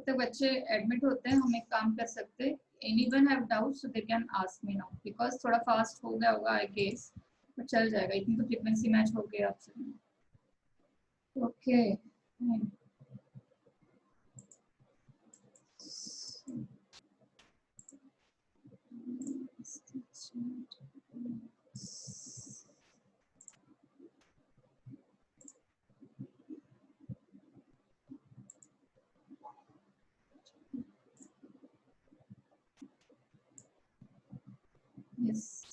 तक बच्चे एडमिट होते हैं हम एक काम कर सकते हैं, anyone have doubt so they can ask me now, because थोड़ा फास्ट हो गया होगा आई गेस, बट चल जाएगा, इतनी तो फ्रीक्वेंसी मैच हो गया आपसे। Okay yes.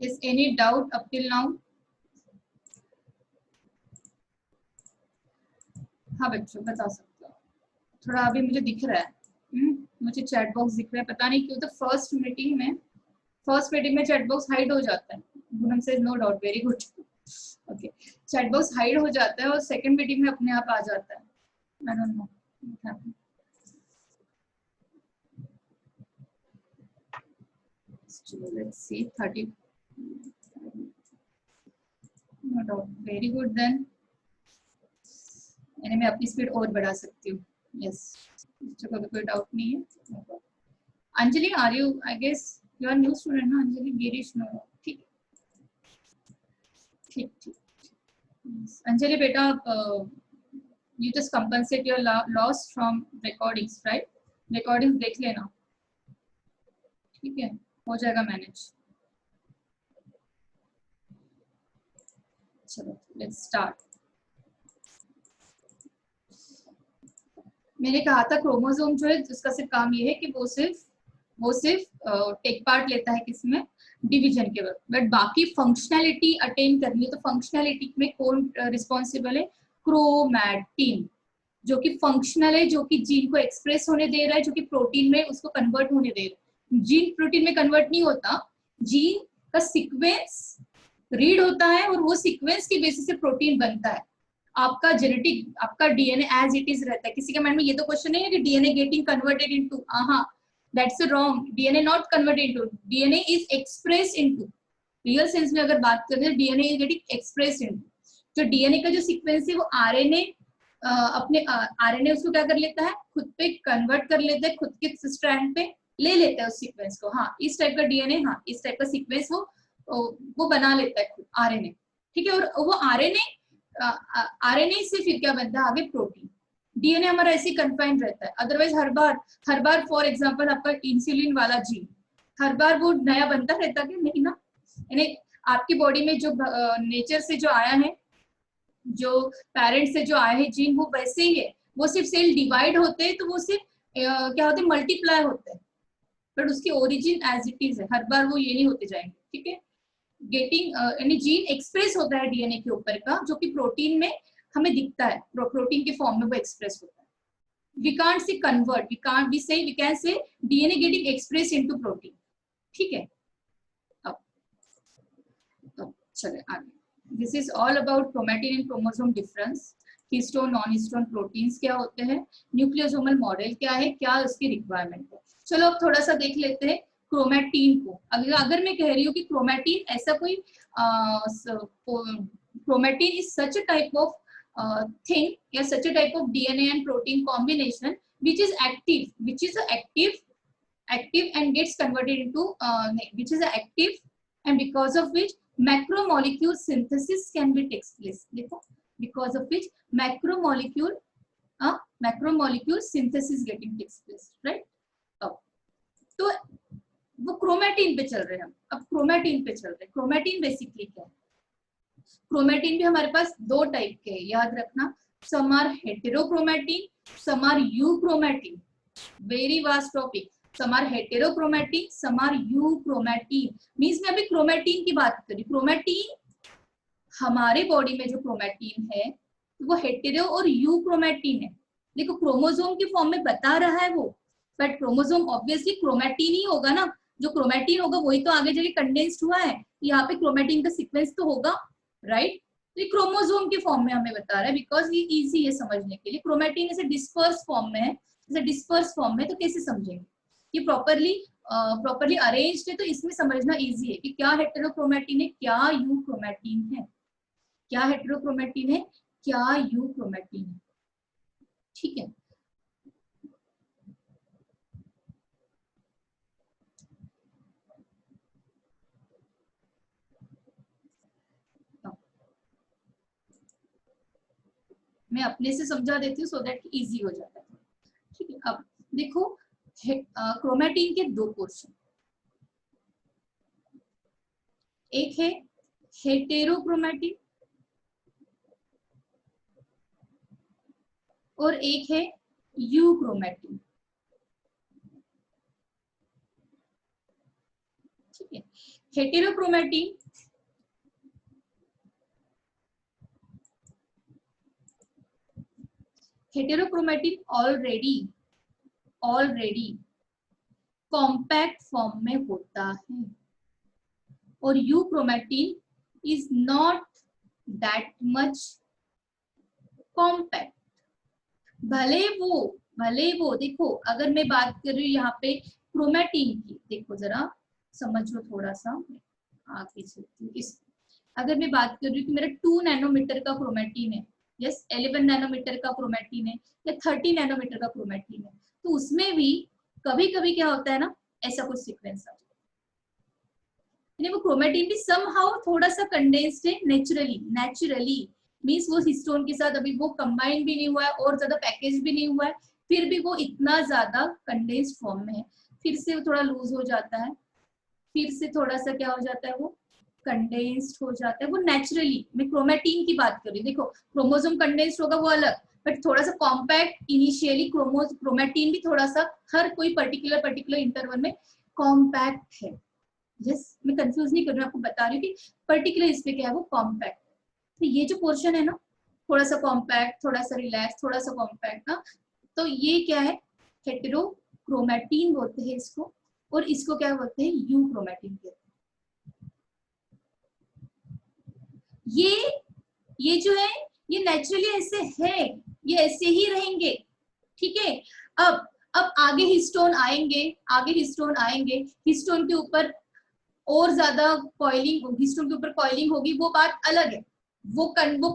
Is any doubt up till now? हाँ बच्चों बता सकते हो, थोड़ा अभी मुझे दिख रहा है, मुझे चैट बॉक्स दिख रहा है, पता नहीं क्यों। तो फर्स्ट मीटिंग में चैट बॉक्स हाइड हो जाता है। पूनम से no doubt, very good. Okay, chat box hide हो जाता है और सेकंड मीटिंग में अपने आप आ जाता है। I don't know what happened. Let's see 30 no doubt, very good then. यानी मैं अपनी स्पीड और बढ़ा सकती हूँ। यस, इसको कोई डाउट नहीं है। Anjali are you, I guess you are new student ना अंजलि? गिरीश नो, ठीक ठीक ठीक। अंजलि बेटा, you just compensate your loss from recordings, right? Recordings देख लेना, ठीक है, हो जाएगा मैनेज। चलो लेट्स स्टार्ट। मैंने कहा था क्रोमोसोम जो है जिसका सिर्फ काम ये है कि वो सिर्फ टेक पार्ट लेता है किसमें, डिवीजन के वक्त, बट बाकी फंक्शनैलिटी अटेन करनी है तो फंक्शनैलिटी में कौन रिस्पॉन्सिबल है? क्रोमैटिन, जो कि फंक्शनल है, जो कि जीन को एक्सप्रेस होने दे रहा है, जो कि प्रोटीन में उसको कन्वर्ट होने दे रहा है। जीन प्रोटीन में कन्वर्ट नहीं होता, जीन का सीक्वेंस रीड होता है और वो सीक्वेंस की बेसिस से प्रोटीन बनता है। आपका जेनेटिक, आपका डीएनए एज इट इज रहता है। किसी के माइंड में ये तो क्वेश्चन नहीं है कि डीएनए गेटिंग कन्वर्टेड इनटू, हाँ that's wrong. DNA not converted into, DNA is expressed into. Real sense में अगर बात करें तो DNA is getting expressed into. जो डीएनए का जो सीक्वेंस है वो आरएनए अपने आरएनए उसको क्या कर लेता है, खुद पे कन्वर्ट कर लेता है, खुद के स्ट्रैंड पे ले लेता है उस सीक्वेंस को। हाँ इस टाइप का डीएनए, हाँ इस टाइप का सीक्वेंस वो बना लेता है खुद आरएनए, ठीक है। और वो आरएनए से फिर क्या बनता है आगे, प्रोटीन। डीएनए हमारा ऐसे कन्फाइंड रहता है। Otherwise her bar for example आपका इंसुलिन वाला जीन हर बार वो नया बनता रहता है नहीं ना। यानी आपकी बॉडी में जो नेचर से जो आया है, जो पेरेंट्स से जो आया है जीन, वो वैसे ही है। वो सिर्फ सेल डिवाइड होते हैं तो वो सिर्फ क्या होते हैं, मल्टीप्लाई होते हैं, बट उसकी ओरिजिन एज इट इज है, हर बार वो ये नहीं होते जाएंगे, ठीक है। गेटिंग यानी जीन एक्सप्रेस होता है डीएनए के ऊपर का, जो कि प्रोटीन में हमें दिखता है, प्रोटीन के फॉर्म में वो एक्सप्रेस होता है। We can't say convert, we can say DNA getting express into protein, ठीक है। अब चले आगे। This is all about chromatin and chromosome difference, histone non histone proteins क्या होते हैं, न्यूक्लियोसोमल मॉडल क्या है, क्या उसकी रिक्वायरमेंट है। चलो अब थोड़ा सा देख लेते हैं क्रोमैटिन को। अगर मैं कह रही हूँ कि क्रोमैटिन ऐसा कोई chromatin is such a type of thing या such a type of DNA and protein combination which is active and gets converted into which is active and because of which macromolecule synthesis can be takes place. देखो, because of which macromolecule synthesis getting takes place, right? तो वो chromatin पे चल रहे हैं हम। अब chromatin पे चल रहे हैं। क्रोमैटिन बेसिकली क्या है? क्रोमैटिन भी हमारे पास दो टाइप के हैं, याद रखना। Some are heterochromatin, some are euchromatin. Very vast topic. Some are heterochromatin, some are euchromatin. Means मैं अभी क्रोमैटिन की बात करी। क्रोमैटिन हमारे बॉडी में जो क्रोमैटिन है वो हेटेरो और यूक्रोमैटिन है। देखो क्रोमोसोम की फॉर्म में बता रहा है वो, बट क्रोमोसोम ऑब्वियसली क्रोमैटिन ही होगा ना। जो क्रोमैटिन होगा वही तो आगे जाके कंडेंस्ड हुआ है। यहाँ पे क्रोमैटिन का सीक्वेंस तो होगा, राइट? तो ये क्रोमोसोम के फॉर्म में हमें बता रहा है, बिकॉज ये इजी है समझने के लिए। क्रोमैटिन ऐसे डिस्पर्स फॉर्म में है, जैसे डिस्पर्स फॉर्म में तो कैसे समझेंगे ये प्रॉपरली अरेंज्ड है, तो इसमें समझना इजी है कि क्या हेटेरोक्रोमैटिन है, क्या यूक्रोमैटिन है, क्या हेटेरोक्रोमैटिन है, क्या यूक्रोमैटिन है। ठीक है, मैं अपने से समझा देती हूँ सो दैट इजी हो जाता है। ठीक है, अब देखो क्रोमैटिन के दो पोर्शन, एक है हेटेरोक्रोमैटिन और एक है यूक्रोमैटिन। ठीक है, हेटेरोक्रोमैटिन ऑलरेडी कॉम्पैक्ट फॉर्म में होता है और euchromatin is not that much compact. भले वो देखो, अगर मैं बात कर रही हूँ यहाँ पे क्रोमैटिन की, देखो जरा समझो थोड़ा सा, आगे चलती हूँ। इस अगर मैं बात कर रही हूँ कि मेरा 2 नैनोमीटर का क्रोमैटिन है, यस 11 नैनोमीटर का क्रोमैटिन है या 30 नैनोमीटर का क्रोमैटिन है, तो उसमें भी कभी कभी क्या होता है ना, ऐसा कुछ सीक्वेंस आ जाता है, वो क्रोमैटिन भी समहाउ थोड़ा सा कंडेंस्ड है नेचुरली मीन्स वो हिस्टोन के साथ अभी वो कंबाइन भी नहीं हुआ है और ज्यादा पैकेज भी नहीं हुआ है, फिर भी वो इतना ज्यादा कंडेंस्ड फॉर्म में है, फिर से वो थोड़ा लूज हो जाता है, फिर से थोड़ा सा क्या हो जाता है, वो कंडेंस्ड हो जाता है, वो नेचुरली। मैं क्रोमैटिन की बात कर रही हूँ, देखो क्रोमोसोम कंडेंस्ड होगा वो अलग, बट थोड़ा सा कॉम्पैक्ट इनिशियली क्रोमैटिन भी थोड़ा सा हर कोई पर्टिकुलर इंटरवल में कॉम्पैक्ट है। यस, मैं कंफ्यूज नहीं कर रही हूँ, आपको बता रही हूँ कि पर्टिकुलर इस पे क्या है, वो कॉम्पैक्ट। तो ये जो पोर्शन है ना, थोड़ा सा कॉम्पैक्ट, थोड़ा सा रिलैक्स, थोड़ा सा कॉम्पैक्ट ना, तो ये क्या है, हेटेरोक्रोमैटिन बोलते हैं इसको, और इसको क्या बोलते हैं, यूक्रोमैटिन कहते हैं। ये जो है ये नेचुरली ऐसे है, ये ऐसे ही रहेंगे। ठीक है, अब आगे हिस्टोन आएंगे, हिस्टोन के ऊपर और ज्यादा कॉइलिंग, हिस्टोन के ऊपर कॉइलिंग होगी, वो बात अलग है, वो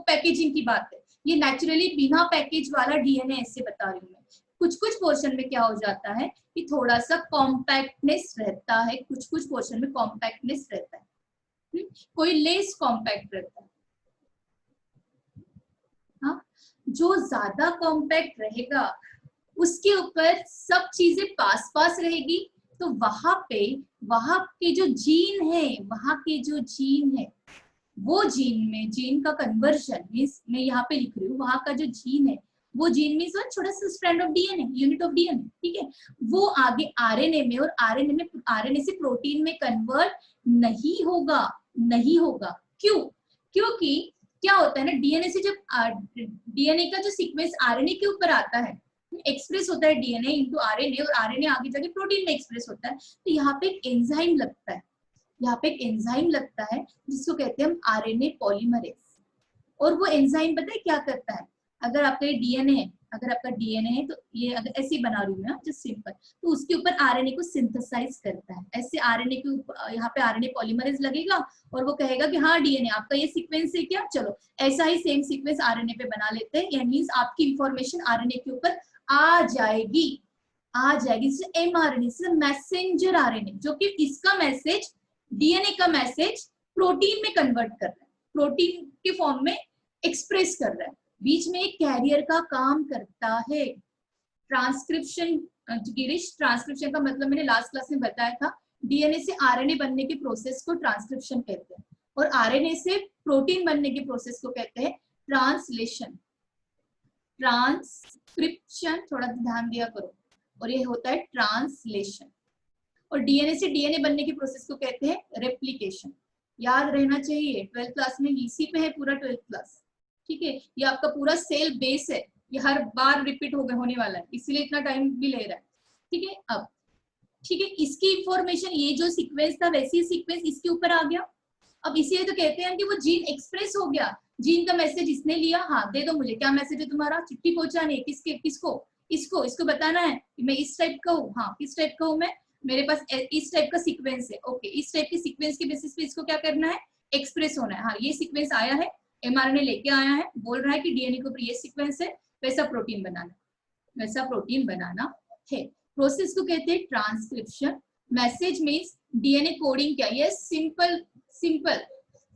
पैकेजिंग की बात है। ये नेचुरली बिना पैकेज वाला डीएनए ऐसे बता रही हूँ मैं। कुछ पोर्शन में क्या हो जाता है कि थोड़ा सा कॉम्पैक्टनेस रहता है, कुछ पोर्शन में कॉम्पैक्टनेस रहता है, कोई लेस कॉम्पैक्ट रहता है। हाँ, जो ज्यादा कॉम्पैक्ट रहेगा उसके ऊपर सब चीजें पास रहेगी, तो वहां के जो जीन है वो जीन का कन्वर्जन मीन्स, मैं यहाँ पे लिख रही हूँ, वहां का जो जीन है वो जीन मीन्स छोटा सा strand of DNA, unit of DNA. ठीक है, वो आगे आरएनए में, और आरएनए से प्रोटीन में कन्वर्ट नहीं होगा। क्योंकि क्या होता है ना, डीएनए से जब डीएनए का जो सीक्वेंस आरएनए के ऊपर आता है, एक्सप्रेस होता है डीएनए इनटू आरएनए, और आरएनए आगे जाके प्रोटीन में एक्सप्रेस होता है, तो यहाँ पे एक एंजाइम लगता है, जिसको कहते हैं हम आरएनए पॉलीमरेज। और वो एंजाइम पता है क्या करता है, अगर आपका डीएनए है तो ये अगर ऐसे ही बना रही हूँ मैं जस्ट सिंपल, तो उसके ऊपर आरएनए को सिंथेसाइज करता है, ऐसे आरएनए के ऊपर यहाँ पे आरएनए पॉलीमरेज लगेगा और वो कहेगा कि हाँ डीएनए आपका ये सीक्वेंस है क्या, चलो ऐसा ही सेम सीक्वेंस आरएनए पे बना लेते हैं, यानी मींस आपकी इंफॉर्मेशन आरएनए के ऊपर आ जाएगी। एमआरएनए से मैसेंजर आरएनए, जो कि इसका मैसेज, डीएनए का मैसेज प्रोटीन में कन्वर्ट कर रहा है, प्रोटीन के फॉर्म में एक्सप्रेस कर रहा है, बीच में एक कैरियर का काम करता है। ट्रांसक्रिप्शन, गिरीश ट्रांसक्रिप्शन का मतलब मैंने लास्ट क्लास में बताया था, डीएनए से आरएनए बनने के प्रोसेस को ट्रांसक्रिप्शन कहते हैं, और आरएनए से प्रोटीन बनने के प्रोसेस को कहते हैं ट्रांसलेशन। ट्रांसक्रिप्शन थोड़ा ध्यान दिया करो, और ये होता है ट्रांसलेशन। और डीएनए से डीएनए बनने के प्रोसेस को कहते हैं रेप्लिकेशन। याद रहना चाहिए, 12th क्लास में इसी पे है पूरा 12th क्लास। ठीक है, ये आपका पूरा सेल बेस है, ये हर बार रिपीट होने वाला है, इसीलिए इतना टाइम भी ले रहा है। ठीक है, अब ठीक है, इसकी इंफॉर्मेशन, ये जो सीक्वेंस था वैसी सीक्वेंस इसके ऊपर आ गया। अब इसीलिए तो कहते हैं कि वो जीन एक्सप्रेस हो गया, जीन का मैसेज इसने लिया, हाँ दे दो मुझे, क्या मैसेज है तुम्हारा, चिट्ठी पहुंचानी है, किसको, इसको इसको बताना है कि मैं इस टाइप का हूँ, हाँ किस टाइप का हूँ मैं, मेरे पास इस टाइप का सीक्वेंस है, ओके इस टाइप के सीक्वेंस के बेसिस पे इसको क्या करना है, एक्सप्रेस होना है। हाँ ये सीक्वेंस आया है, mRNA लेके आया है, बोल रहा है कि डीएनए के ऊपर ये सीक्वेंस है, वैसा प्रोटीन बनाना, वैसा प्रोटीन बनाना है। प्रोसेस को कहते हैं transcription. Message means DNA coding क्या, यस सिंपल सिंपल,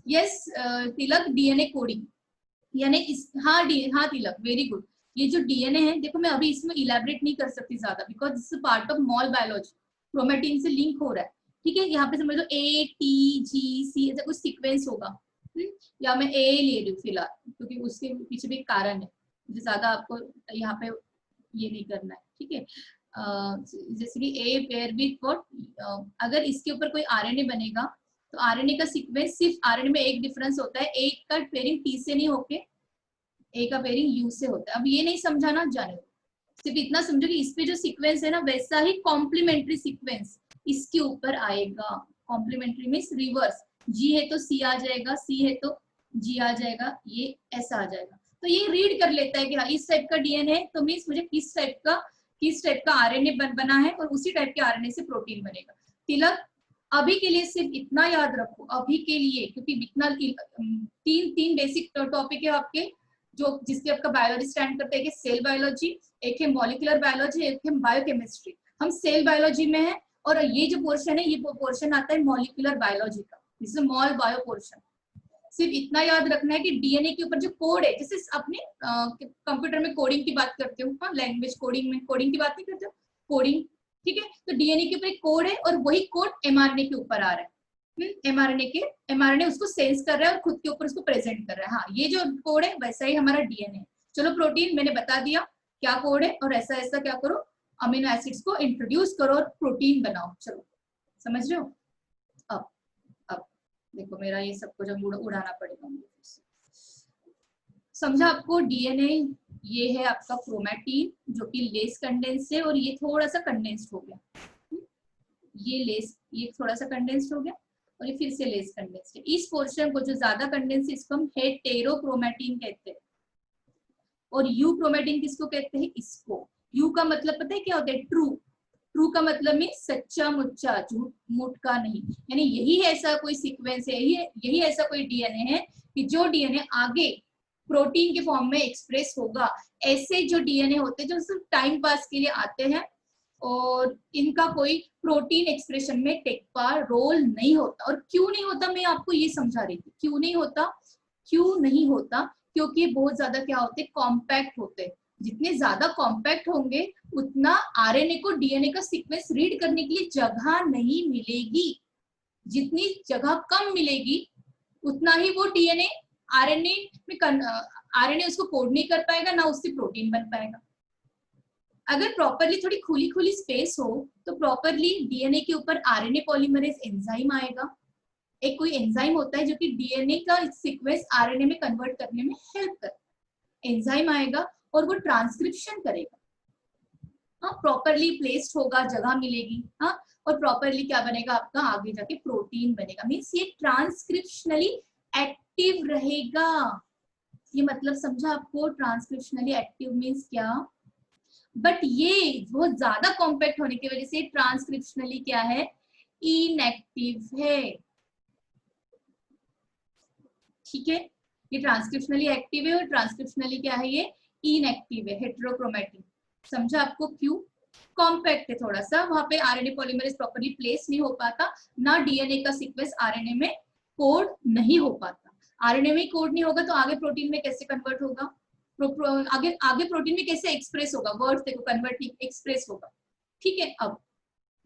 यस तिलक डीएनए कोडिंग यानी इस, हाँ हाँ तिलक वेरी गुड। ये जो डीएनए है देखो मैं अभी इसमें इलेबरेट नहीं कर सकती ज्यादा because this is part of mall biology, chromatin से लिंक हो रहा है, ठीक है। यहाँ पे समझ लो ए टी जी सी ऐसा कुछ सीक्वेंस होगा, या मैं ए ले रही हूँ फिलहाल क्योंकि उसके पीछे भी एक कारण है, मुझे ज्यादा आपको यहाँ पे ये नहीं करना है, ठीक है। जैसे कि ए पेयर विथ व्हाट, अगर इसके ऊपर कोई आरएनए बनेगा तो आरएनए का सीक्वेंस, सिर्फ आरएनए में एक डिफरेंस होता है, ए का पेयरिंग टी से नहीं होके ए का पेयरिंग यू से होता है। अब ये नहीं समझाना, जाने दो, सिर्फ इतना समझो कि इस पे जो सीक्वेंस है ना वैसा ही कॉम्प्लीमेंट्री सीक्वेंस इसके ऊपर आएगा। कॉम्प्लीमेंट्री मीन्स रिवर्स, जी है तो सी आ जाएगा, सी है तो जी आ जाएगा, ये ऐसा आ जाएगा। तो ये रीड कर लेता है कि हाँ इस टाइप का डीएनए तो मीन्स मुझे किस टाइप का आरएनए बना है और उसी टाइप के आरएनए से प्रोटीन बनेगा। तिलक अभी के लिए सिर्फ इतना याद रखो, अभी के लिए, क्योंकि इतना तीन बेसिक टॉपिक है आपके जो जिसके आपका बायोलॉजी स्टैंड करता है, एक सेल बायोलॉजी, एक है मॉलिक्यूलर बायोलॉजी, एक है बायोकेमिस्ट्री। हम सेल बायोलॉजी में है और ये जो पोर्शन है ये पोर्शन आता है मॉलिक्यूलर बायोलॉजी का, जिसमें मॉल बायो पोर्शन। सिर्फ इतना याद रखना है कि डीएनए के ऊपर जो कोड है, जैसे अपने कंप्यूटर में कोडिंग की बात करते हो, हाँ लैंग्वेज कोडिंग में कोडिंग की बात नहीं करते हो, कोडिंग, ठीक है। तो डीएनए के ऊपर एक कोड है और वही कोड एमआरएनए के ऊपर आ रहा है। एमआरएनए उसको सेंस कर रहा है और खुद के ऊपर उसको प्रेजेंट कर रहा है। हाँ ये जो कोड है वैसा ही हमारा डीएनए है। चलो प्रोटीन मैंने बता दिया क्या कोड है और ऐसा ऐसा क्या करो, अमीनो एसिड्स को इंट्रोड्यूस करो और प्रोटीन बनाओ। चलो समझ रहे हो। अब देखो मेरा ये सब कुछ उड़ाना पड़ेगा मुझे। समझा आपको। डीएनए ये है आपका क्रोमैटिन जो कि लेस कंडेंस्ड है और ये थोड़ा सा कंडेंस्ड हो गया, ये थोड़ा सा कंडेंस्ड हो गया और ये फिर से लेस कंडेंस्ड है। इस पोर्शन को जो ज्यादा कंडेंस इसको हम हेटेरोक्रोमैटिन कहते हैं और यू क्रोमैटिन किसको कहते हैं, इसको। यू का मतलब पता है क्या होता है, ट्रू। ट्रू का मतलब में सच्चा मुच्चा, झूठ मूठ का नहीं, यानी यही ऐसा कोई सीक्वेंस है, यही ऐसा कोई डीएनए है कि जो डीएनए आगे प्रोटीन के फॉर्म में एक्सप्रेस होगा। ऐसे जो डीएनए होते हैं जो सिर्फ टाइम पास के लिए आते हैं और इनका कोई प्रोटीन एक्सप्रेशन में टेक पार रोल नहीं होता। और क्यों नहीं होता मैं आपको ये समझा रही थी, क्यों नहीं होता, क्योंकि बहुत ज्यादा क्या होते हैं, कॉम्पैक्ट होते हैं। जितने ज्यादा कॉम्पैक्ट होंगे उतना आरएनए को डीएनए का सीक्वेंस रीड करने के लिए जगह नहीं मिलेगी। जितनी जगह कम मिलेगी उतना ही वो डीएनए आरएनए उसको कोड नहीं कर पाएगा, ना उससे प्रोटीन बन पाएगा। अगर प्रॉपरली थोड़ी खुली खुली स्पेस हो तो प्रॉपरली डीएनए के ऊपर आरएनए पॉलीमरेज एंजाइम आएगा। एक कोई एंजाइम होता है जो कि डीएनए का सीक्वेंस आरएनए में कन्वर्ट करने में हेल्प करता है। एंजाइम आएगा और वो ट्रांसक्रिप्शन करेगा, हाँ प्रॉपरली प्लेस्ड होगा, जगह मिलेगी, हाँ और प्रॉपरली क्या बनेगा आपका, आगे जाके प्रोटीन बनेगा। मीन्स ये ट्रांसक्रिप्शनली एक्टिव रहेगा। ये मतलब समझा आपको, ट्रांसक्रिप्शनली एक्टिव मीन्स क्या। बट ये बहुत ज्यादा कॉम्पैक्ट होने की वजह से ट्रांसक्रिप्शनली क्या है, इनएक्टिव है, ठीक है। ये ट्रांसक्रिप्शनली एक्टिव है और ट्रांसक्रिप्शनली क्या है, ये इनएक्टिव है, हेटेरोक्रोमैटिन। समझा आपको क्यों, कॉम्पैक्ट है थोड़ा सा, वहां पे आरएनए पॉलीमरेज प्रॉपर्ली प्लेस नहीं हो पाता, ना डीएनए का सीक्वेंस आरएनए में कोड नहीं हो पाता। आरएनए में कोड नहीं होगा तो आगे प्रोटीन में कैसे कन्वर्ट होगा, आगे प्रोटीन में कैसे एक्सप्रेस होगा, वर्ड देखो कन्वर्ट एक्सप्रेस होगा, ठीक है। अब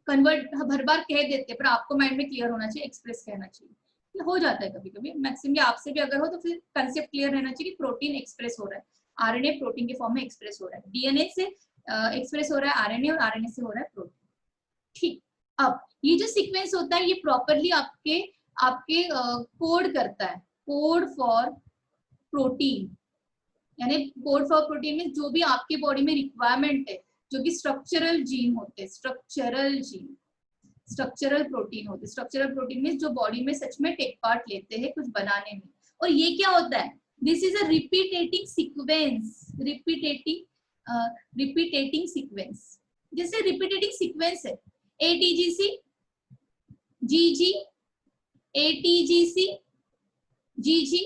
कन्वर्ट हर बार कह देते पर आपको माइंड में क्लियर होना चाहिए, एक्सप्रेस कहना चाहिए, हो जाता है कभी कभी मैक्सिमम आपसे भी अगर हो तो फिर कंसेप्ट क्लियर रहना चाहिए कि प्रोटीन एक्सप्रेस हो रहा है, आरएनए प्रोटीन के फॉर्म में एक्सप्रेस हो रहा है, डीएनए से एक्सप्रेस हो रहा है आरएनए और आरएनए से हो रहा है प्रोटीन, ठीक। अब ये जो सीक्वेंस होता है ये प्रॉपरली आपके कोड करता है, कोड फॉर प्रोटीन, यानी कोड फॉर प्रोटीन में जो भी आपके बॉडी में रिक्वायरमेंट है, जो कि स्ट्रक्चरल जीन होते हैं, स्ट्रक्चरल प्रोटीन होते हैं। स्ट्रक्चरल प्रोटीन में जो बॉडी में सच में टेक पार्ट लेते हैं कुछ बनाने में। और ये क्या होता है, this is a repeating sequence, repeating repeating sequence, जैसे रिपीटेटिंग सीक्वेंस है ATGC GG ATGC GG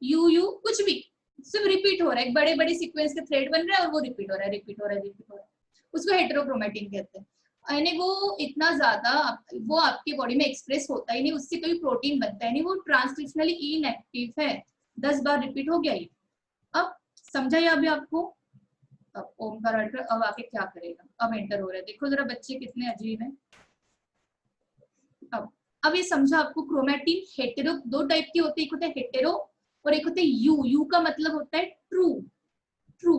UU, कुछ भी सिर्फ रिपीट हो रहा है, बड़े बड़े सीक्वेंस के थ्रेड बन रहा है और वो रिपीट हो रहा है, रिपीट हो रहा है, रिपीट हो रहा है, उसको हेटेरोक्रोमैटिन कहते हैं। यानी वो इतना ज्यादा वो आपके बॉडी में एक्सप्रेस होता ही नहीं, उससे कोई प्रोटीन बनता है नहीं, वो ट्रांसक्रिप्शनली इनएक्टिव है। 10 बार रिपीट हो गया ये। अब समझा ये अभी आपको? अब ओमकार अल्ट्रा अब आके क्या करेगा, अब एंटर हो रहा है, देखो जरा बच्चे कितने अजीब हैं। अब ये समझा आपको, क्रोमैटिन हेटेरो दो टाइप की होती है, एक होता है हेटेरो और एक होता है यू। यू का मतलब होता है ट्रू। ट्रू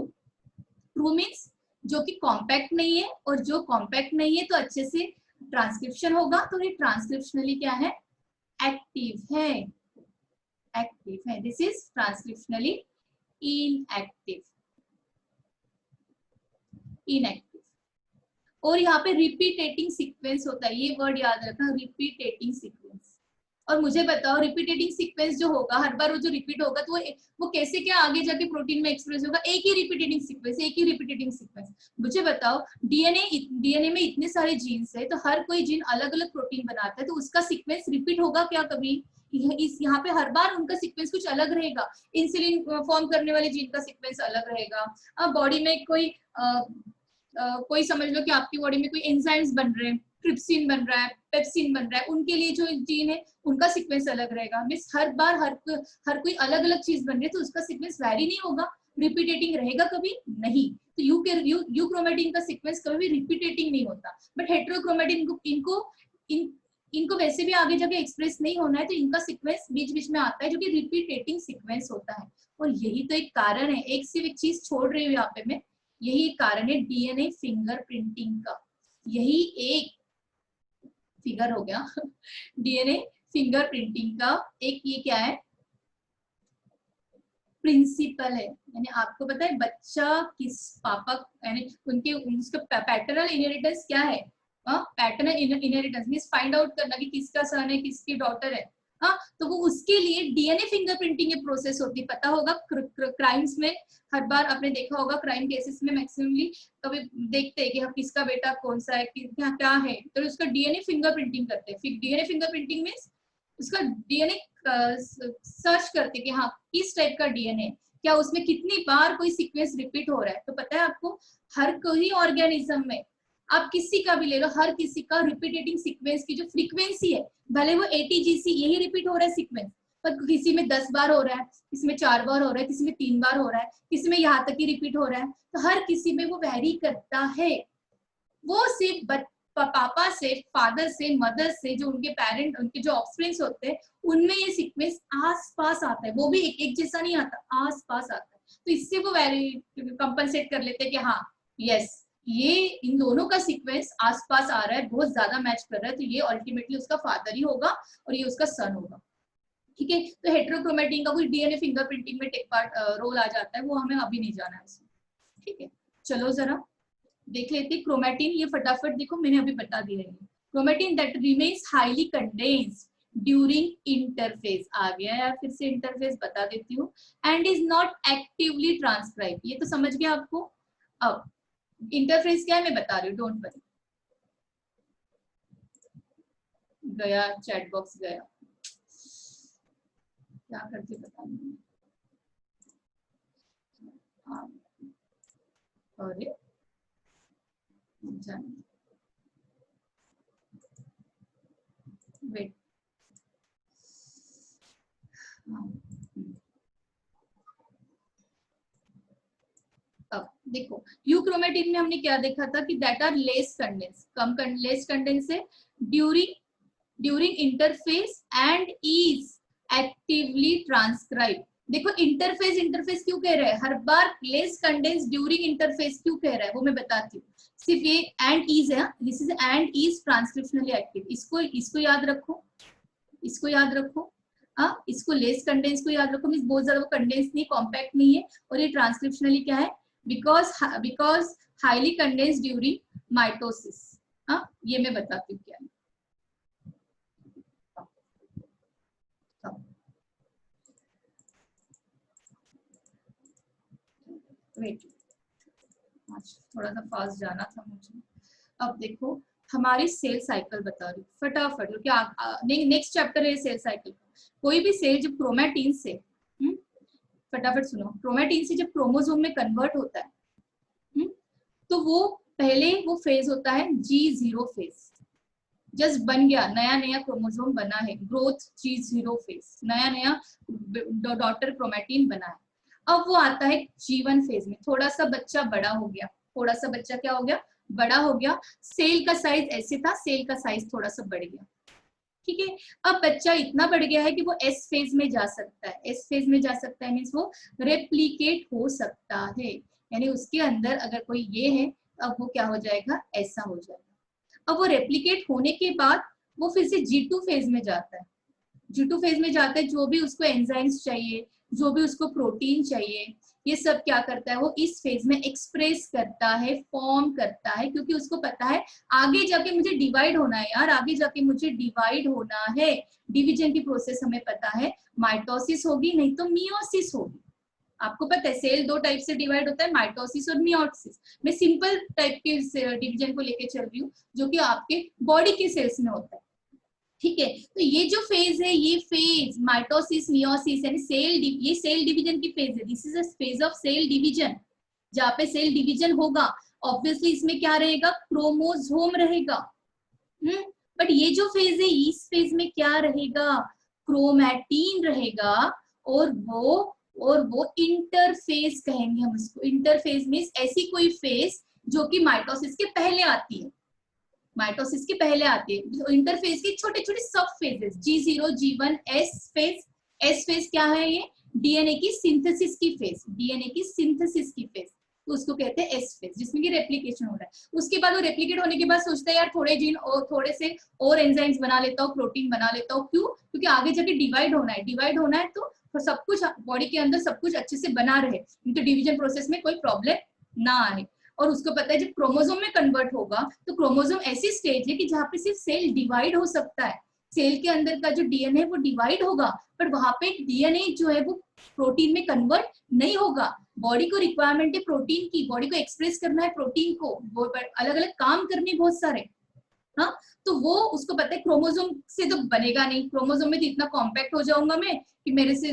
ट्रू मीन्स जो कि कॉम्पैक्ट नहीं है, और जो कॉम्पैक्ट नहीं है तो अच्छे से ट्रांसक्रिप्शन होगा, तो ये ट्रांसक्रिप्शनली क्या है, एक्टिव है, एक्टिव है। This is transcriptionally inactive, inactive. और यहाँ पे रिपीटेटिंग सीक्वेंस होता है, ये वर्ड याद रखना, रिपीटेटिंग सीक्वेंस। और मुझे बताओ रिपीटेटिंग सीक्वेंस जो होगा, हर बार वो जो रिपीट होगा तो वो कैसे क्या आगे जाके प्रोटीन में एक्सप्रेस होगा, एक ही रिपीटेटिंग सीक्वेंस, एक ही रिपीटेटिंग सीक्वेंस। मुझे बताओ डीएनए में इतने सारे जीन्स है, तो हर कोई जीन अलग अलग प्रोटीन बनाता है, तो उसका सीक्वेंस रिपीट होगा क्या कभी? इस यहाँ पे हर बार उनका सीक्वेंस कुछ अलग रहेगा। इंसुलिन फॉर्म करने वाले जीन का सीक्वेंस अलग रहेगा। अब बॉडी में कोई समझ लो कि आपकी बॉडी में कोई एंजाइम्स बन रहे हैं, ट्रिप्सिन बन रहा है, पेप्सिन बन रहा है, उनके लिए जो जीन है उनका सीक्वेंस अलग रहेगा। मींस हर बार हर कोई अलग अलग चीज बन रही है, तो उसका सीक्वेंस वैरी नहीं होगा, रिपीटेटिंग रहेगा कभी नहीं। तो यू क्रोमैटिन का सीक्वेंस कभी भी रिपीटेटिंग नहीं होता। बट हेटेरोक्रोमैटिन इनको वैसे भी आगे जाके एक्सप्रेस नहीं होना है, तो इनका सीक्वेंस बीच बीच में आता है जो कि रिपीटेटिंग सीक्वेंस होता है। और यही तो एक कारण है, एक सिर्फ एक चीज छोड़ रही हूँ यहाँ पे मैं, यही कारण है डीएनए फिंगरप्रिंटिंग का। यही एक फिगर हो गया डीएनए फिंगरप्रिंटिंग का एक ये क्या है, प्रिंसिपल है। यानी आपको पता है बच्चा किस पापा, यानी उनके उसका पैटर्नल इनहेरिटेंस क्या है, paternal inheritance means find out करना कि किसका सन है किसकी डॉटर है। हाँ, तो वो उसके लिए डीएनए फिंगरप्रिंटिंग की प्रोसेस होती है। पता होगा क्राइम्स में हर बार आपने देखा होगा, क्राइम केसेस में मैक्सिममली कभी देखते हैं कि हम किसका बेटा कौन सा है, क्या क्या है, तो उसका डीएनए फिंगरप्रिंटिंग करते हैं। फिर डीएनए फिंगरप्रिंटिंग मींस उसका डीएनए सर्च करते कि हाँ किस टाइप का डीएनए, क्या उसमें कितनी बार कोई सीक्वेंस रिपीट हो रहा है। तो पता है आपको, हर कोई ऑर्गेनिज्म में आप किसी का भी ले लो, हर किसी का रिपीटेटिंग सीक्वेंस की जो फ्रीक्वेंसी है, भले वो ATGC यही रिपीट हो रहा है सीक्वेंस, पर किसी में 10 बार हो रहा है, किसी में 4 बार हो रहा है, किसी में 3 बार हो रहा है, किसी में यहाँ तक ही रिपीट हो रहा है। तो हर किसी में वो वैरी करता है। वो सिर्फ पापा से, फादर से, मदर से, जो उनके पेरेंट, उनके जो ऑफस्प्रिंग्स होते हैं, उनमें ये सीक्वेंस आस पास आता है, वो भी एक जैसा नहीं आता, आस पास आता है। तो इससे वो वैरी कंपनसेट कर लेते हैं कि हाँ यस ये इन दोनों का सीक्वेंस आसपास आ रहा है, बहुत ज्यादा मैच कर रहा है, तो ये अल्टीमेटली उसका फादर ही होगा और ये उसका सन होगा। ठीक है, तो हेटेरोक्रोमैटिन का कुछ डीएनए फिंगरप्रिंटिंग में टेक पार्ट रोल आ जाता है, वो हमें अभी नहीं जाना है उसमें। ठीक है, चलो जरा देख लेते हैं क्रोमैटिन। ये फटाफट देखो मैंने अभी बता दिया है। Chromatin that remains highly condensed during interphase, आ गया यार, फिर से इंटरफेज बता देती हूँ, and is not actively transcribe. ये तो समझ गया आपको। अब इंटरफेस क्या है मैं बता रही हूँ, डोंट वरी। गया चैट बॉक्स गया, क्या करती पता नहीं। अरे वेट, अब देखो यूक्रोमैटिन में हमने क्या देखा था कि दैट आर लेस कंडेंस, कम लेस कंडेंस है during interphase and is actively transcribe. देखो इंटरफेस क्यों कह रहा है, हर बार लेस कंडेंस ड्यूरिंग इंटरफेस क्यों कह रहा है वो मैं बताती हूँ। सिर्फ ये एंड इज है, this is and is transcriptionally active, इसको याद रखो, इसको याद रखो। हाँ, इसको लेस कंडेंस को याद रखो, मींस बहुत ज्यादा वो कंडेंस नहीं, कॉम्पैक्ट नहीं है। और ये ट्रांसक्रिप्शनली क्या है, because highly condense during mitosis. हाँ, ये मैं बताती हूँ क्या है। वेट, आज थोड़ा सा फास्ट जाना था मुझे। अब देखो हमारी सेल साइकिल बता रही हूँ फटाफट, क्योंकि नेक्स्ट चैप्टर है सेल साइकिल। कोई भी सेल जब क्रोमैटिन से फटाफट सुनो, क्रोमैटिन से जब क्रोमोसोम में कन्वर्ट होता है तो वो पहले वो फेज होता है G0 फेज। जस्ट बन गया, नया नया क्रोमोसोम बना है, ग्रोथ G0 फेज, नया नया डॉटर क्रोमैटिन बना है। अब वो आता है G1 फेज में, थोड़ा सा बच्चा बड़ा हो गया, थोड़ा सा बच्चा क्या हो गया, बड़ा हो गया। सेल का साइज ऐसे था, सेल का साइज थोड़ा सा बढ़ गया, ठीक है। अब बच्चा इतना बढ़ गया है कि वो एस फेज में जा सकता है। एस फेज में जा सकता है मीन्स वो रेप्लिकेट हो सकता है, यानी उसके अंदर अगर कोई ये है अब वो क्या हो जाएगा, ऐसा हो जाएगा। अब वो रेप्लिकेट होने के बाद वो फिर से G2 फेज में जाता है। G2 फेज में जाता है, जो भी उसको एंजाइम्स चाहिए, जो भी उसको प्रोटीन चाहिए, ये सब क्या करता है वो इस फेज में एक्सप्रेस करता है, फॉर्म करता है, क्योंकि उसको पता है आगे जाके मुझे डिवाइड होना है यार, आगे जाके मुझे डिवाइड होना है। डिवीजन की प्रोसेस हमें पता है, माइटोसिस होगी नहीं तो मियोसिस होगी। आपको पता है सेल दो टाइप से डिवाइड होता है, माइटोसिस और मियोसिस। मैं सिंपल टाइप के डिवीजन को लेके चल रही हूँ जो कि आपके बॉडी के सेल्स में होता है, ठीक है। तो ये जो फेज है, ये फेज माइटोसिस मियोसिस यानी ये सेल डिवीजन की फेज है। This is a phase of cell division, जहाँ पे सेल डिवीजन होगा ऑब्वियसली इसमें क्या रहेगा, क्रोमोसोम रहेगा। बट ये जो फेज है, इस फेज में क्या रहेगा, क्रोमैटिन रहेगा। और वो इंटरफेज कहेंगे हम इसको। इंटरफेज मीन्स ऐसी कोई फेज जो कि माइटोसिस के पहले आती है, माइटोसिस के पहले आती है। इंटरफेज की छोटे छोटे सब phases, G0 G1 S phase. S phase क्या है, ये डीएनए की सिंथेसिस की फेज, डीएनए की सिंथेसिस की फेज, तो उसको कहते हैं एस फेज, जिसमें कि रेप्लिकेशन हो रहा है। उसके बाद वो रेप्लिकेट होने के बाद सोचता है यार थोड़े जीन और थोड़े से और एंजाइम्स बना लेता हूँ, प्रोटीन बना लेता हूँ। क्यों, क्योंकि आगे जाके डिवाइड होना है, डिवाइड होना है तो सब कुछ बॉडी के अंदर सब कुछ अच्छे से बना रहे, तो डिवीजन प्रोसेस में कोई प्रॉब्लम ना आए। और उसको पता है जब क्रोमोसोम में कन्वर्ट होगा तो क्रोमोसोम ऐसी स्टेज है कि जहाँ पे सिर्फ सेल डिवाइड हो सकता है। सेल के अंदर का जो डीएनए वो डिवाइड होगा, पर वहां पे डीएनए जो है वो प्रोटीन में कन्वर्ट नहीं होगा। बॉडी को रिक्वायरमेंट है प्रोटीन की, बॉडी को एक्सप्रेस करना है प्रोटीन को, अलग अलग काम करने बहुत सारे, हाँ। तो वो उसको पता है क्रोमोसोम से तो बनेगा नहीं, क्रोमोसोम में तो इतना कॉम्पैक्ट हो जाऊंगा मैं कि मेरे से